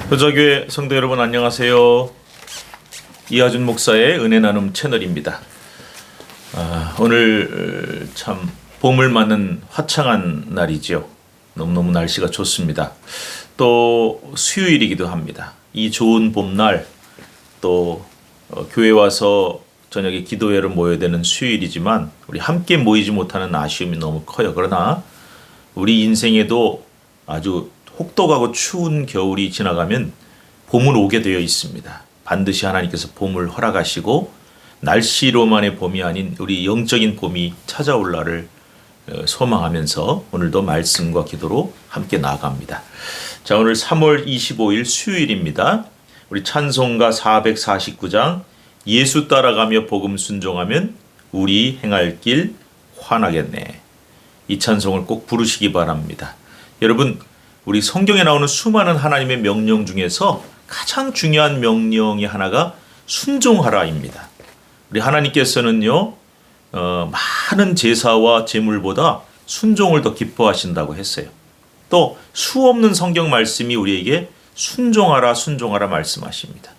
효자교회 성도 여러분 안녕하세요. 이하준 목사의 은혜 나눔 채널입니다. 오늘 참 봄을 맞는 화창한 날이죠. 너무너무 날씨가 좋습니다. 또 수요일이기도 합니다. 이 좋은 봄날 또 교회 와서 저녁에 기도회를 모여야 되는 수요일이지만 우리 함께 모이지 못하는 아쉬움이 너무 커요. 그러나 우리 인생에도 아주 혹독하고 추운 겨울이 지나가면 봄은 오게 되어 있습니다. 반드시 하나님께서 봄을 허락하시고 날씨로만의 봄이 아닌 우리 영적인 봄이 찾아올 날을 소망하면서 오늘도 말씀과 기도로 함께 나아갑니다. 자, 오늘 3월 25일 수요일입니다. 우리 찬송가 449장 예수 따라가며 복음 순종하면 우리 행할 길 환하겠네. 이 찬송을 꼭 부르시기 바랍니다. 여러분, 우리 성경에 나오는 수많은 하나님의 명령 중에서 가장 중요한 명령이 하나가 순종하라입니다. 우리 하나님께서는요, 많은 제사와 제물보다 순종을 더 기뻐하신다고 했어요. 또 수없는 성경 말씀이 우리에게 순종하라 순종하라 말씀하십니다.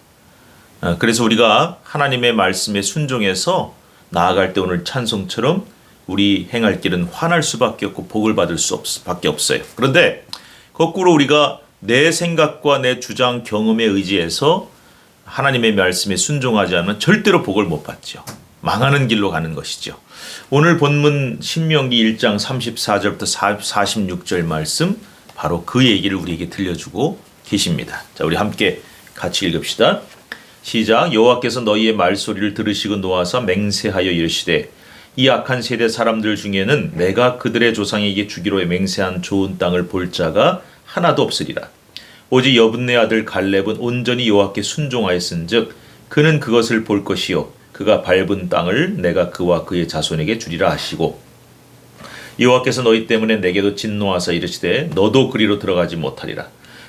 그래서 우리가 하나님의 말씀에 순종해서 나아갈 때 오늘 찬송처럼 우리 행할 길은 환할 수밖에 없고 복을 받을 수밖에 없어요. 그런데 거꾸로 우리가 내 생각과 내 주장 경험에 의지해서 하나님의 말씀에 순종하지 않으면 절대로 복을 못 받죠. 망하는 길로 가는 것이죠. 오늘 본문 신명기 1장 34절부터 46절 말씀 바로 그 얘기를 우리에게 들려주고 계십니다. 자, 우리 함께 같이 읽읍시다. 시작. 여호와께서 너희의 말소리를 들으시고 노하사 맹세하여 이르시되 이 악한 세대 사람들 중에는 내가 그들의 조상에게 주기로 맹세한 좋은 땅을 볼 자가 하나도 없으리라. 오직 여분네 아들 갈렙은 온전히 여호와께 순종하였은즉 그는 그것을 볼 것이요 그가 밟은 땅을 내가 그와 그의 자손에게 주리라 하시고 여호와께서 너희 때문에 내게도 진노하사 이르시되 너도 그리로 들어가지 못하리라.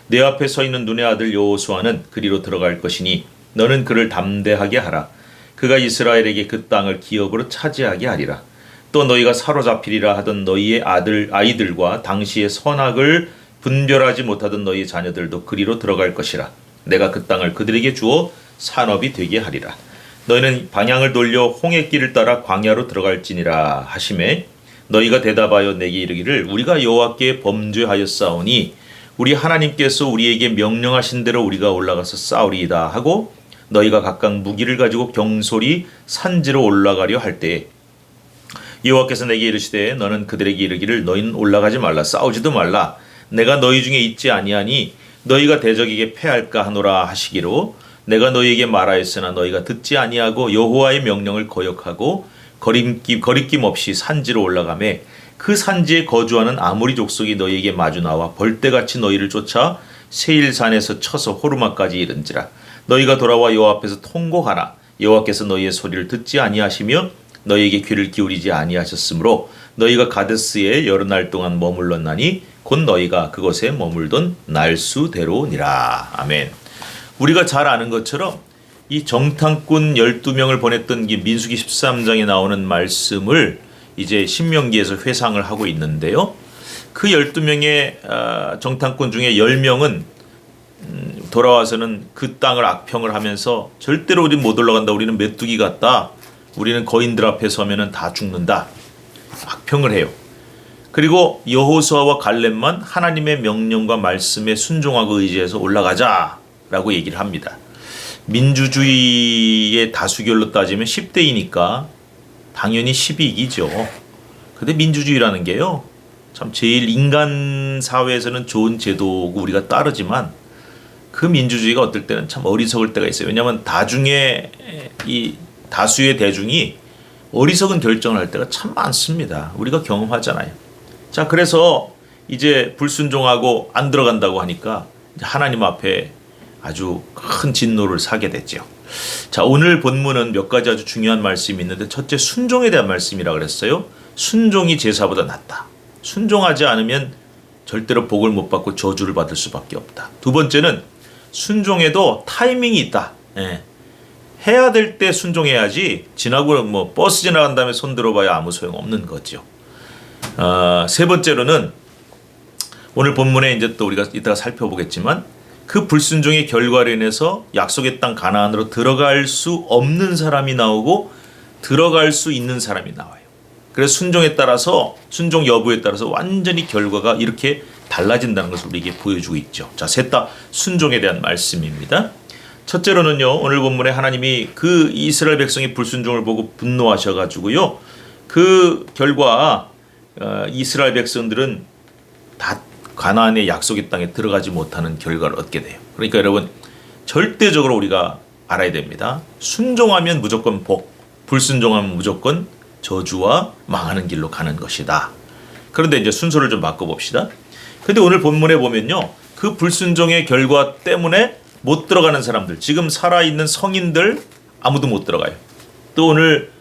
내 앞에 서 있는 눈의 아들 여호수아는 그리로 들어갈 것이니 너는 그를 담대하게 하라. 그가 이스라엘에게 그 땅을 기업으로 차지하게 하리라. 또 너희가 사로잡히리라 하던 너희의 아이들과 당시의 선악을 분별하지 못하던 너희 자녀들도 그리로 들어갈 것이라. 내가 그 땅을 그들에게 주어 산업이 되게 하리라. 너희는 방향을 돌려 홍해길을 따라 광야로 들어갈지니라 하시매 너희가 대답하여 내게 이르기를 우리가 여호와께 범죄하였사오니 우리 하나님께서 우리에게 명령하신 대로 우리가 올라가서 싸우리이다 하고 너희가 각각 무기를 가지고 경솔히 산지로 올라가려 할 때에 여호와께서 내게 이르시되 너는 그들에게 이르기를 너희는 올라가지 말라 싸우지도 말라 내가 너희 중에 있지 아니하니 너희가 대적에게 패할까 하노라 하시기로 내가 너희에게 말하였으나 너희가 듣지 아니하고 여호와의 명령을 거역하고 거리낌 없이 산지로 올라가매 그 산지에 거주하는 아모리 족속이 너희에게 마주 나와 벌떼같이 너희를 쫓아 세일산에서 쳐서 호르마까지 이른지라. 너희가 돌아와 여호와 앞에서 통곡하나 여호와께서 너희의 소리를 듣지 아니하시며 너희에게 귀를 기울이지 아니하셨으므로 너희가 가데스에 여러 날 동안 머물렀나니 곧 너희가 그곳에 머물던 날수대로니라. 아멘. 우리가 잘 아는 것처럼 이 정탐꾼 12명을 보냈던 민수기 13장에 나오는 말씀을 이제 신명기에서 회상을 하고 있는데요. 그 12명의 정탐꾼 중에 10명은 돌아와서는 그 땅을 악평을 하면서 절대로 우리 못 올라간다. 우리는 메뚜기 같다. 우리는 거인들 앞에 서면은 다 죽는다. 악평을 해요. 그리고 여호수아와 갈렙만 하나님의 명령과 말씀에 순종하고 의지해서 올라가자라고 얘기를 합니다. 민주주의의 다수결로 따지면 10대이니까 당연히 10이 이기죠. 근데 민주주의라는 게요. 참 제일 인간 사회에서는 좋은 제도고 우리가 따르지만 그 민주주의가 어떨 때는 참 어리석을 때가 있어요. 왜냐하면 이 다수의 대중이 어리석은 결정을 할 때가 참 많습니다. 우리가 경험하잖아요. 자, 그래서 이제 불순종하고 안 들어간다고 하니까 하나님 앞에 아주 큰 진노를 사게 됐죠. 자, 오늘 본문은 몇 가지 아주 중요한 말씀이 있는데 첫째 순종에 대한 말씀이라 그랬어요. 순종이 제사보다 낫다. 순종하지 않으면 절대로 복을 못 받고 저주를 받을 수밖에 없다. 두 번째는 순종에도 타이밍이 있다. 해야 될 때 순종해야지 지나고 버스 지나간 다음에 손 들어봐야 아무 소용 없는 거죠. 세 번째로는 오늘 본문에 이제 또 우리가 이따가 살펴보겠지만 그 불순종의 결과로 인해서 약속의 땅 가나안으로 들어갈 수 없는 사람이 나오고 들어갈 수 있는 사람이 나와요. 그래서 순종에 따라서 순종 여부에 따라서 완전히 결과가 이렇게 달라진다는 것을 우리에게 보여주고 있죠. 자, 셋 다 순종에 대한 말씀입니다. 첫째로는요, 오늘 본문에 하나님이 그 이스라엘 백성의 불순종을 보고 분노하셔가지고요, 그 결과 이스라엘 백성들은 다 가나안의 약속의 땅에 들어가지 못하는 결과를 얻게 돼요. 그러니까 여러분, 절대적으로 우리가 알아야 됩니다. 순종하면 무조건 복, 불순종하면 무조건 저주와 망하는 길로 가는 것이다. 그런데 이제 순서를 좀 바꿔봅시다. 근데 오늘 본문에 보면요, 그 불순종의 결과 때문에 못 들어가는 사람들, 지금 살아있는 성인들 아무도 못 들어가요. 또 오늘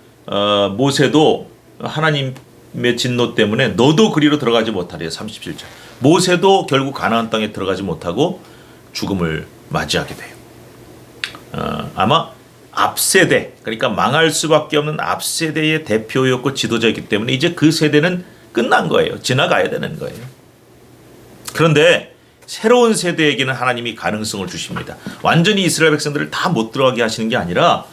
모세도 하나님의 진노 때문에 너도 그리로 들어가지 못하래요. 37절. 모세도 결국 가나안 땅에 들어가지 못하고 죽음을 맞이하게 돼요. 아마 앞세대, 그러니까 망할 수밖에 없는 앞세대의 대표였고 지도자이기 때문에 이제 그 세대는 끝난 거예요. 지나가야 되는 거예요. 그런데 새로운 세대에게는 하나님이 가능성을 주십니다. 완전히 이스라엘 백성들을 다 못 들어가게 하시는 게 아니라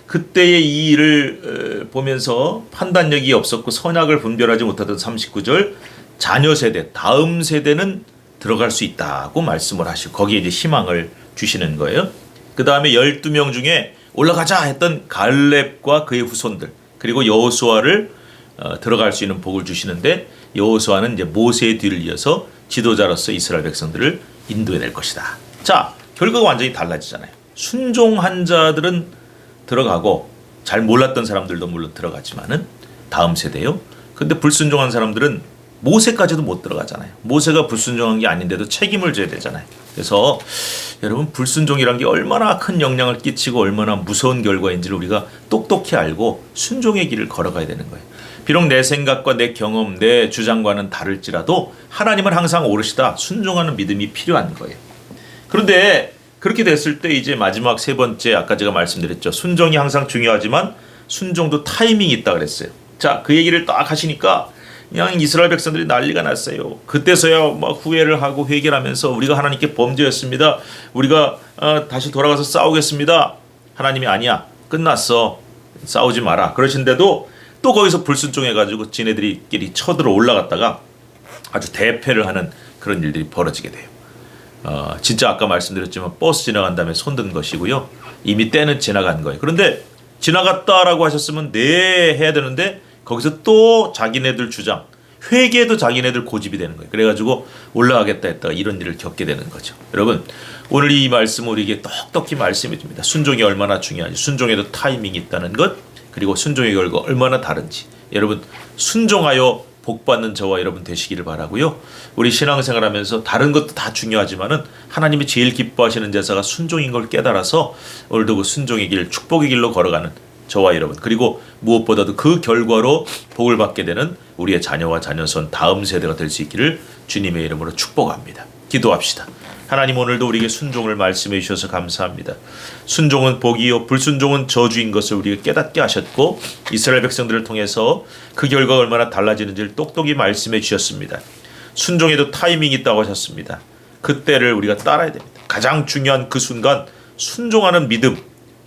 그때의 이 일을 보면서 판단력이 없었고 선악을 분별하지 못하던 39절, 자녀 세대, 다음 세대는 들어갈 수 있다고 말씀을 하시고 거기에 이제 희망을 주시는 거예요. 그 다음에 12명 중에 올라가자 했던 갈렙과 그의 후손들, 그리고 여호수아를 들어갈 수 있는 복을 주시는데, 여호수아는 이제 모세의 뒤를 이어서 지도자로서 이스라엘 백성들을 인도해낼 것이다. 자, 결과가 완전히 달라지잖아요. 순종한 자들은 들어가고 잘 몰랐던 사람들도 물론 들어가지만은 다음 세대요. 근데 불순종한 사람들은 모세까지도 못 들어가잖아요. 모세가 불순종한 게 아닌데도 책임을 져야 되잖아요. 그래서 여러분, 불순종이란 게 얼마나 큰 영향을 끼치고 얼마나 무서운 결과인지를 우리가 똑똑히 알고 순종의 길을 걸어가야 되는 거예요. 비록 내 생각과 내 경험, 내 주장과는 다를지라도 하나님은 항상 오르시다. 순종하는 믿음이 필요한 거예요. 그런데 그렇게 됐을 때 이제 마지막 세 번째, 아까 제가 말씀드렸죠. 순종이 항상 중요하지만 순종도 타이밍이 있다 그랬어요. 자, 그 얘기를 딱 하시니까 그냥 이스라엘 백성들이 난리가 났어요. 그때서야 막 후회를 하고 회개를 하면서 우리가 하나님께 범죄했습니다. 우리가 다시 돌아가서 싸우겠습니다. 하나님이 아니야. 끝났어. 싸우지 마라. 그러신데도 또 거기서 불순종해가지고 지네들끼리 쳐들어 올라갔다가 아주 대패를 하는 그런 일들이 벌어지게 돼요. 진짜 아까 말씀드렸지만 버스 지나간 다음에 손든 것이고요. 이미 때는 지나간 거예요. 그런데 지나갔다라고 하셨으면 네 해야 되는데 거기서 또 자기네들 주장, 회개도 자기네들 고집이 되는 거예요. 그래가지고 올라가겠다 했다가 이런 일을 겪게 되는 거죠. 여러분, 오늘 이 말씀은 우리에게 똑똑히 말씀해 줍니다. 순종이 얼마나 중요한지, 순종에도 타이밍이 있다는 것, 그리고 순종의 결과 얼마나 다른지. 여러분, 순종하여 복받는 저와 여러분 되시기를 바라고요. 우리 신앙생활하면서 다른 것도 다 중요하지만은 하나님이 제일 기뻐하시는 제사가 순종인 걸 깨달아서 오늘도 그 순종의 길, 축복의 길로 걸어가는 저와 여러분, 그리고 무엇보다도 그 결과로 복을 받게 되는 우리의 자녀와 자녀손 다음 세대가 될 수 있기를 주님의 이름으로 축복합니다. 기도합시다. 하나님, 오늘도 우리에게 순종을 말씀해 주셔서 감사합니다. 순종은 복이요 불순종은 저주인 것을 우리에게 깨닫게 하셨고 이스라엘 백성들을 통해서 그 결과가 얼마나 달라지는지를 똑똑히 말씀해 주셨습니다. 순종에도 타이밍이 있다고 하셨습니다. 그때를 우리가 따라야 됩니다. 가장 중요한 그 순간 순종하는 믿음,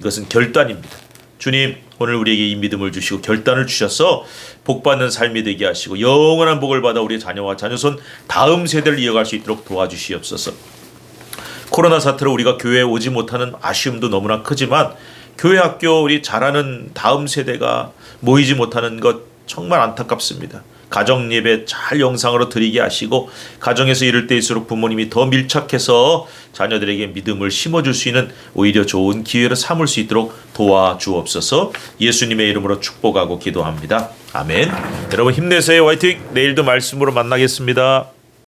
이것은 결단입니다. 주님, 오늘 우리에게 이 믿음을 주시고 결단을 주셔서 복받는 삶이 되게 하시고 영원한 복을 받아 우리의 자녀와 자녀손 다음 세대를 이어갈 수 있도록 도와주시옵소서. 코로나 사태로 우리가 교회에 오지 못하는 아쉬움도 너무나 크지만 교회 학교 우리 자라는 다음 세대가 모이지 못하는 것 정말 안타깝습니다. 가정 예배 잘 영상으로 드리게 하시고 가정에서 이럴 때일수록 부모님이 더 밀착해서 자녀들에게 믿음을 심어줄 수 있는 오히려 좋은 기회를 삼을 수 있도록 도와주옵소서. 예수님의 이름으로 축복하고 기도합니다. 아멘. 여러분 힘내세요. 화이팅. 내일도 말씀으로 만나겠습니다.